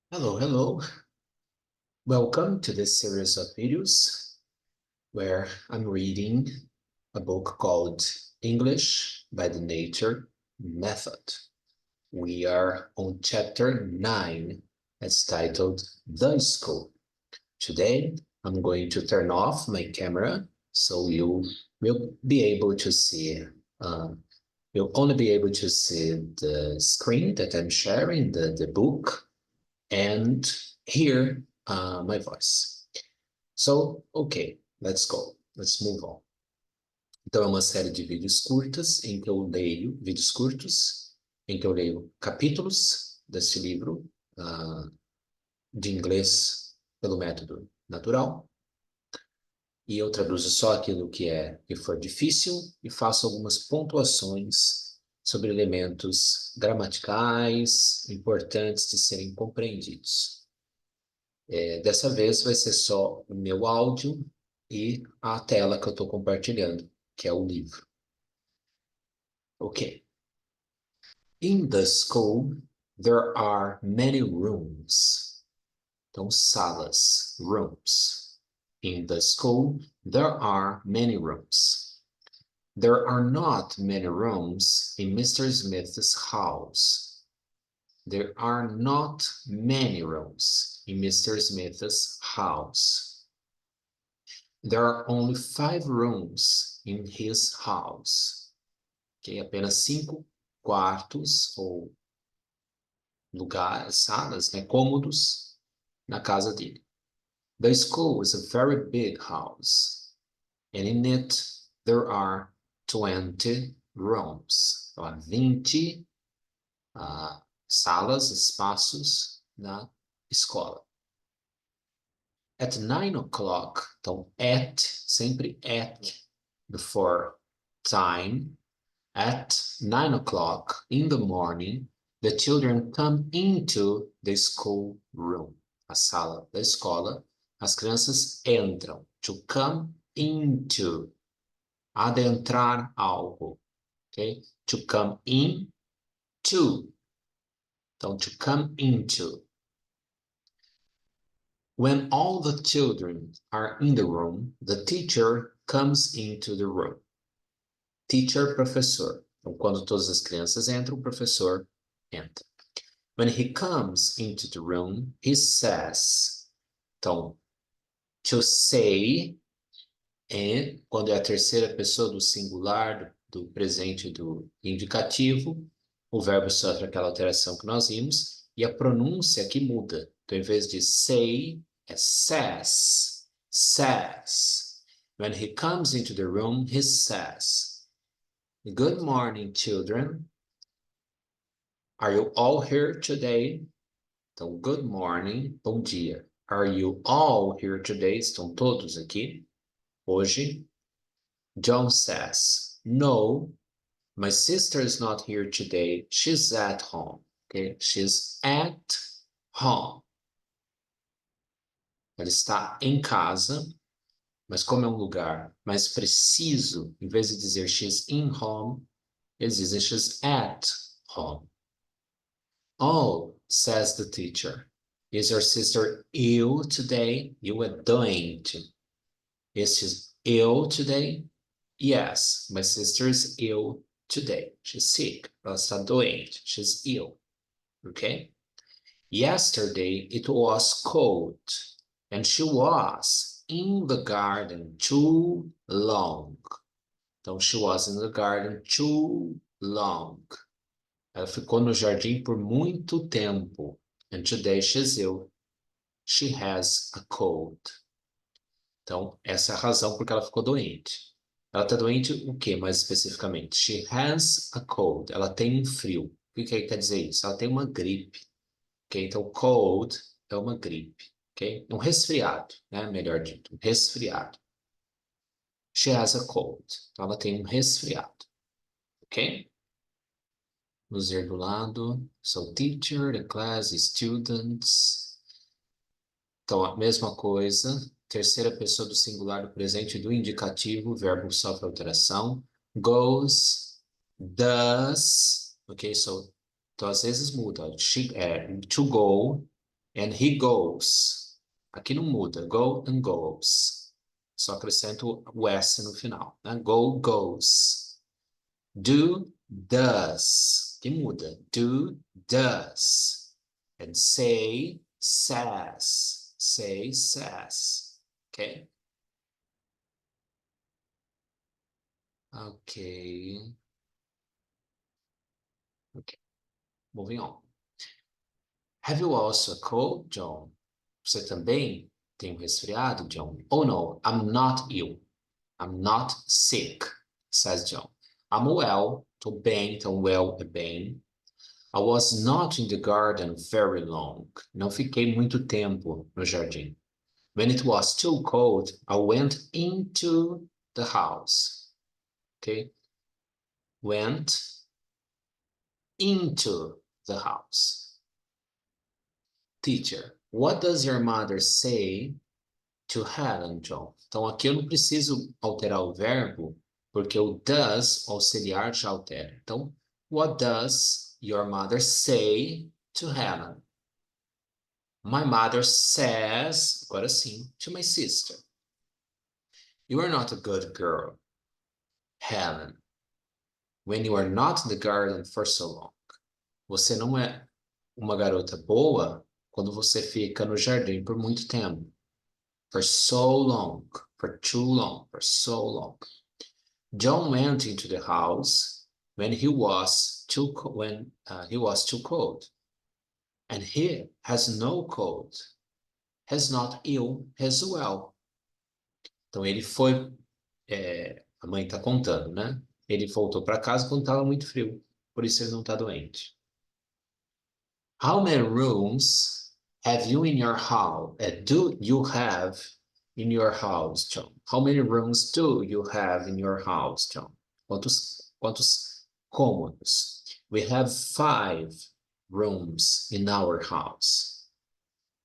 Hello, hello. Welcome to this series of videos where I'm reading a book called English by the Nature Method. We are on chapter 9. It's titled The School. Today, I'm going to turn off my camera so you will be able to see, you'll only be able to see the screen that I'm sharing, the book, and hear my voice. So, ok, let's go. Let's move on. Então, é uma série de vídeos curtas em que eu leio, vídeos curtos, em que eu leio capítulos desse livro de inglês pelo método natural. E eu traduzo só aquilo que for difícil e faço algumas pontuações sobre elementos gramaticais importantes de serem compreendidos. Dessa vez vai ser só o meu áudio e a tela que eu estou compartilhando, que é o livro. Ok. In the school, there are many rooms. Então, salas, rooms. In the school, there are many rooms. There are not many rooms in Mr. Smith's house. There are not many rooms in Mr. Smith's house. There are only 5 rooms in his house. Okay? Apenas 5 quartos ou lugares, salas, né, cômodos na casa dele. The school is a very big house, and in it there are 20 rooms. Então, há 20 salas, espaços na escola. At 9 o'clock, então at, sempre at before time. At 9 o'clock in the morning, the children come into the school room. A sala da escola, as crianças entram. To come into. Adentrar algo. Okay? To come in to. Então, to come into. When all the children are in the room, the teacher comes into the room. Teacher, professor. Então, quando todas as crianças entram, o professor entra. When he comes into the room, he says. Então, to say, quando é a terceira pessoa do singular, do presente do indicativo, o verbo sofre aquela alteração que nós vimos, e a pronúncia que muda. Então, em vez de say, é says. Says. When he comes into the room, he says, "Good morning, children. Are you all here today?" Então, good morning, bom dia. Are you all here today? Estão todos aqui hoje? John says, "No, my sister is not here today. She's at home." Okay? She's at home. Ela está em casa, mas como é um lugar mais preciso, em vez de dizer she's in home, eles dizem she's at home. "Oh," says the teacher, "is your sister ill today?" You é doente. Is she ill today? Yes, my sister is ill today. She's sick. Ela está doente. She's ill. Okay? Yesterday it was cold, and she was in the garden too long. Então, she was in the garden too long. Ela ficou no jardim por muito tempo. And today she's ill. She has a cold. Então, essa é a razão porque ela ficou doente. Ela está doente o quê, mais especificamente? She has a cold. Ela tem um frio. O que quer dizer isso? Ela tem uma gripe. Okay? Então, cold é uma gripe. Okay? Um resfriado, né? Melhor dito, um resfriado. She has a cold. Então, ela tem um resfriado. Ok? Vamos ver do lado. So, teacher, the class, students. Então, a mesma coisa. Terceira pessoa do singular do presente do indicativo. O verbo sofre alteração. Goes, does. Ok? So, então, às vezes muda. To go And he goes. Aqui não muda. Go and goes. Só acrescento o S no final. Né? Go, goes. Do, does. Que muda. Do, does. And say, says. Say, says. Okay? Okay. Okay. Moving on. Have you also a cold, John? Você também tem um resfriado, John? Oh, no, I'm not ill. I'm not sick, says John. I'm well. Tô bem, tão well é bem. I was not in the garden very long. Não fiquei muito tempo no jardim. When it was too cold, I went into the house. Okay? Went into the house. Teacher, what does your mother say to Helen, John? Então, aqui eu não preciso alterar o verbo, porque o does, auxiliar, já altera. Então, what does your mother say to Helen? My mother says, agora sim, to my sister. You are not a good girl, Helen, when you are not in the garden for so long. Você não é uma garota boa quando você fica no jardim por muito tempo. For so long, for too long, for so long. John went into the house when he was too cold, and he has no cold. He's not ill, he's well. Então ele foi, a mãe está contando, né? Ele voltou para casa quando estava muito frio, por isso ele não está doente. How many rooms have you in your house? Do you have in your house, John? How many rooms do you have in your house, John? Quantos cômodos? We have 5 rooms in our house.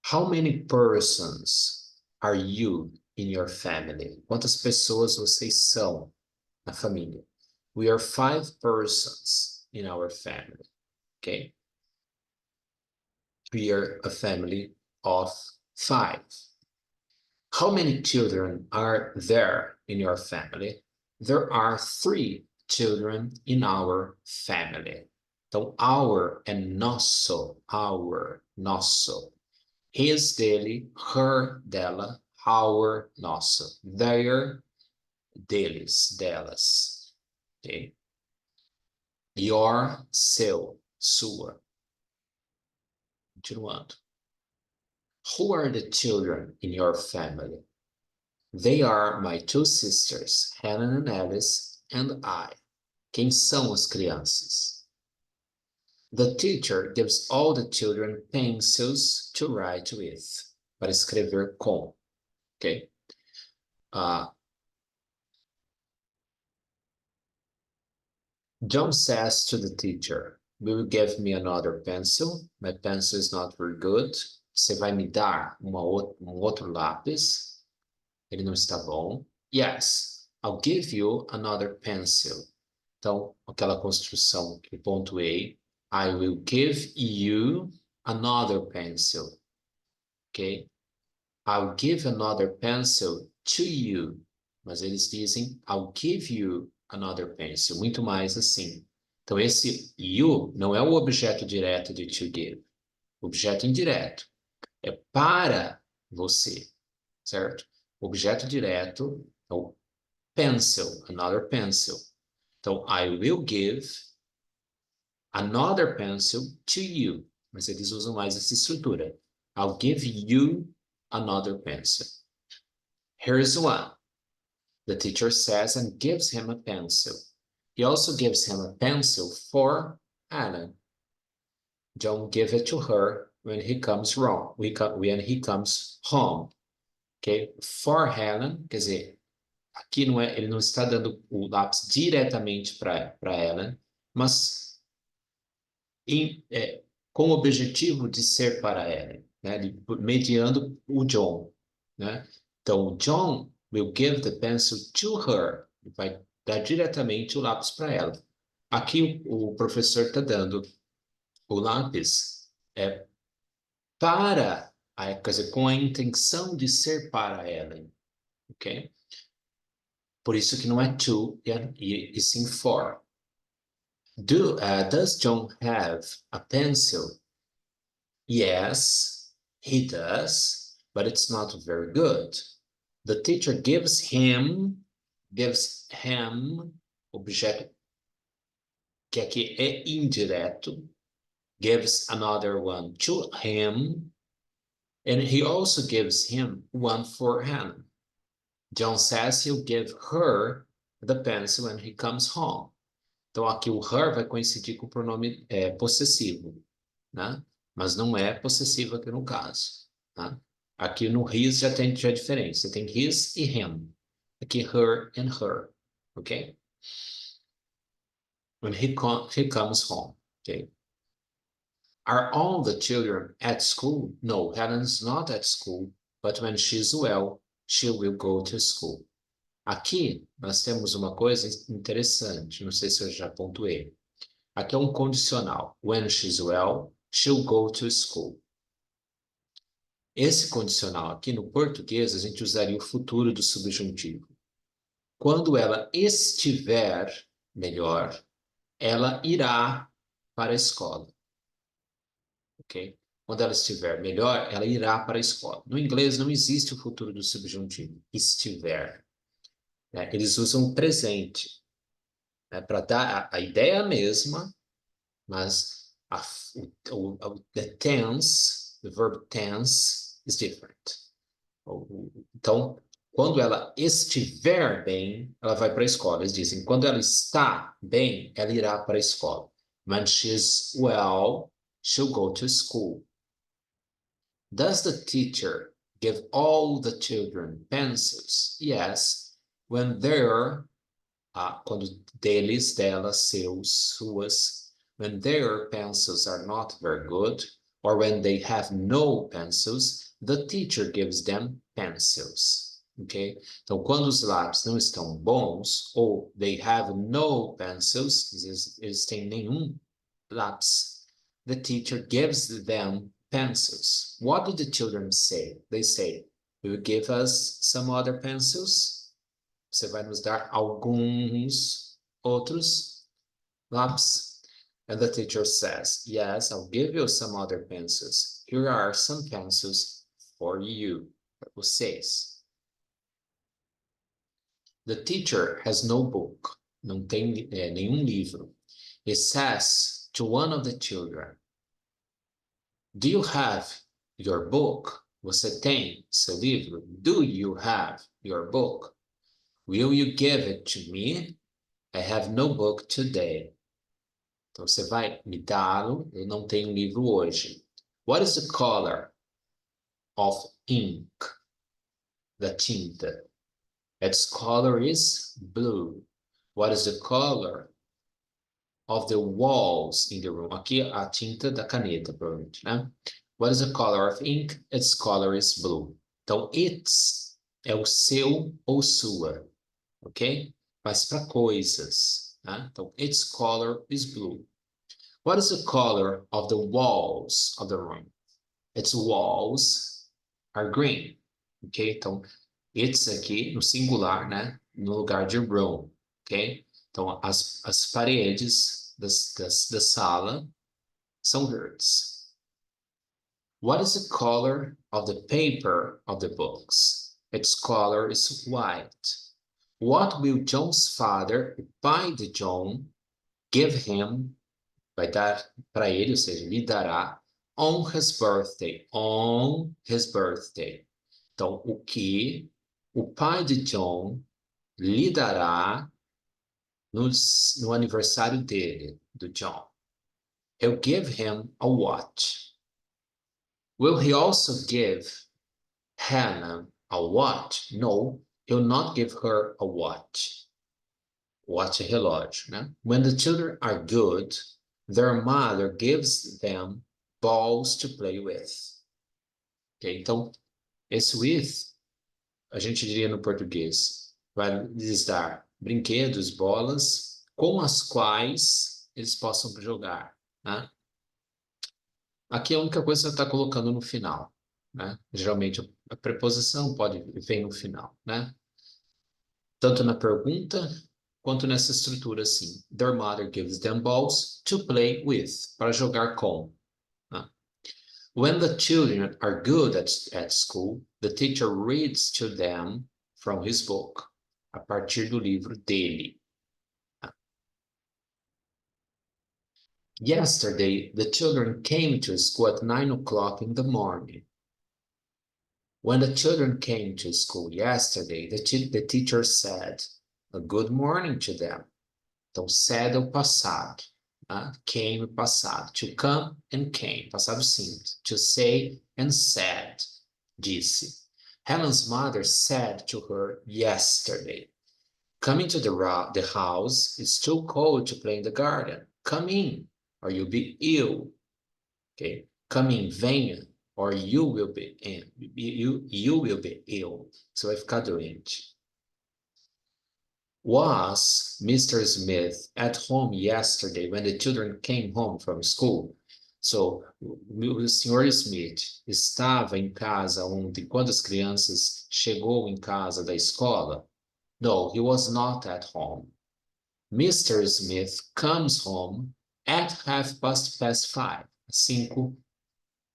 How many persons are you in your family? Quantas pessoas vocês são na família? We are 5 persons in our family. Okay? We are a family of 5. How many children are there in your family? There are 3 children in our family. Então, our é nosso, our, nosso. His, dele, her, dela, our, nosso. Their, deles, delas. Okay? Your, seu, sua. Continuando. Who are the children in your family? They are my 2 sisters, Helen and Alice, and I. Quem são as crianças? The teacher gives all the children pencils to write with. Para escrever com. Okay? John says to the teacher, will you give me another pencil? My pencil is not very good. Você vai me dar um outro lápis? Ele não está bom. Yes, I'll give you another pencil. Então, aquela construção que pontuei. I will give you another pencil. Ok? I'll give another pencil to you. Mas eles dizem, I'll give you another pencil. Muito mais assim. Então, esse you não é o objeto direto de to give. O objeto indireto. É para você. Certo? O objeto direto é o pencil, another pencil. Então, I will give another pencil to you. Mas eles usam mais essa estrutura. I'll give you another pencil. Here's one. The teacher says and gives him a pencil. He also gives him a pencil for Alan. John give it to her when he comes when he comes home. Okay? For Helen, quer dizer, aqui não é, ele não está dando o lápis diretamente para Ellen, mas com o objetivo de ser para Ellen, né? Mediando o John. Né? Então, o John will give the pencil to her, vai dar diretamente o lápis para ela. Aqui o professor está dando o lápis para, quer dizer, com a intenção de ser para Ellen, ok? Por isso que não é to, e sim for. Does John have a pencil? Yes, he does, but it's not very good. The teacher gives him, objeto que aqui é indireto, gives another one to him, and he also gives him one for him. John says he'll give her the pencil when he comes home. Então, aqui o her vai coincidir com o pronome possessivo, né? Mas não é possessivo aqui no caso, tá? Aqui no his já tem diferença. Tem his e him. Aqui her and her, ok? When he comes home, okay? Are all the children at school? No, Helen's not at school, but when she's well, she will go to school. Aqui nós temos uma coisa interessante, não sei se eu já pontuei. Aqui é um condicional. When she's well, she'll go to school. Esse condicional aqui no português, a gente usaria o futuro do subjuntivo. Quando ela estiver melhor, ela irá para a escola. Ok? Quando ela estiver melhor, ela irá para a escola. No inglês não existe o futuro do subjuntivo. Estiver. Né? Eles usam o presente. Né? Para dar a ideia é a mesma, mas the tense, the verb tense, is different. Então, quando ela estiver bem, ela vai para a escola. Eles dizem, quando ela está bem, ela irá para a escola. When she's well, she'll go to school. Does the teacher give all the children pencils? Yes, when they're, quando deles, delas, seus, suas, when their pencils are not very good, or when they have no pencils, the teacher gives them pencils. Ok? Então, quando os lápis não estão bons, ou they have no pencils, eles têm nenhum lápis, the teacher gives them pencils. What do the children say? They say, will you give us some other pencils? Você vai nos dar alguns outros lápis? And the teacher says, yes, I'll give you some other pencils. Here are some pencils for you. Para vocês. The teacher has no book. Não tem nenhum livro. He says to one of the children, do you have your book? Você tem seu livro? Do you have your book? Will you give it to me? I have no book today. Então, você vai me dá-lo, eu não tenho livro hoje. What is the color of ink? Da tinta. Its color is blue. What is the color of the walls in the room? Aqui a tinta da caneta, provavelmente, né? What is the color of ink? Its color is blue. Então, its é o seu ou sua, ok? Mas para coisas, né? Então, its color is blue. What is the color of the walls of the room? Its walls are green, ok? Então, its aqui no singular, né? No lugar de room, ok? Então, as paredes da sala são verdes. What is the color of the paper of the books? Its color is white. What will John's father, o pai de John, give him, vai dar para ele, ou seja, lhe dará, on his birthday, on his birthday. Então, o que o pai de John lhe dará no aniversário dele, do John? He'll give him a watch. Will he also give Hannah a watch? No, he'll not give her a watch. Watch é relógio, né? When the children are good, their mother gives them balls to play with. Okay? Então, esse with, a gente diria no português, vai lhes dar brinquedos, bolas, com as quais eles possam jogar, né? Aqui a única coisa que você está colocando no final, né? Geralmente a preposição pode vir no final, né? Tanto na pergunta quanto nessa estrutura assim. Their mother gives them balls to play with, para jogar com. Né? When the children are good at school, the teacher reads to them from his book, a partir do livro dele. Yesterday, the children came to school at 9 o'clock in the morning. When the children came to school yesterday, the teacher said a good morning to them. Então, said é o passado. Né? Came, passado. To come and came, passado simples. To say and said, disse. Helen's mother said to her yesterday, coming to the house, it's too cold to play in the garden. Come in, or you'll be ill. Okay? Come in, venha, or you will be in. You will be ill. Você vai ficar doente. Was Mr. Smith at home yesterday when the children came home from school? So, o Sr. Smith estava em casa ontem quando as crianças chegou em casa da escola? No, he was not at home. Mr. Smith comes home at 5:30, 5:30.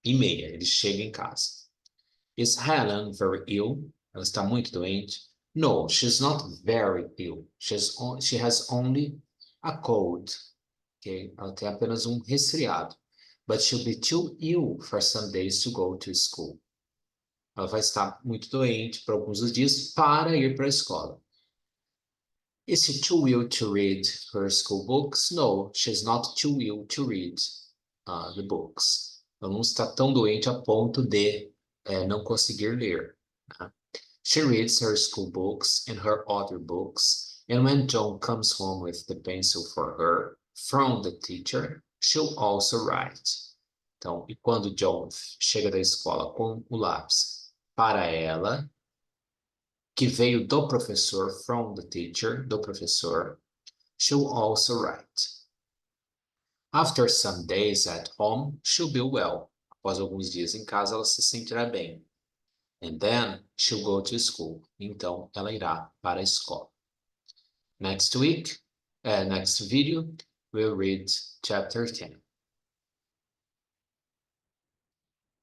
Ele chega em casa. Is Helen very ill? Ela está muito doente? No, she's not very ill. She has only a cold. Okay? Ela tem apenas um resfriado. But she'll be too ill for some days to go to school. Ela vai estar muito doente por alguns dos dias para ir para a escola. Is she too ill to read her school books? No, she's not too ill to read the books. Ela não está tão doente a ponto de não conseguir ler. Né? She reads her school books and her other books, and when John comes home with the pencil for her from the teacher, she'll also write. Então, e quando John chega da escola com o lápis para ela, que veio do professor, from the teacher, do professor, she'll also write. After some days at home, she'll be well. Após alguns dias em casa, ela se sentirá bem. And then she'll go to school. Então, ela irá para a escola. Next video, we'll read chapter 10.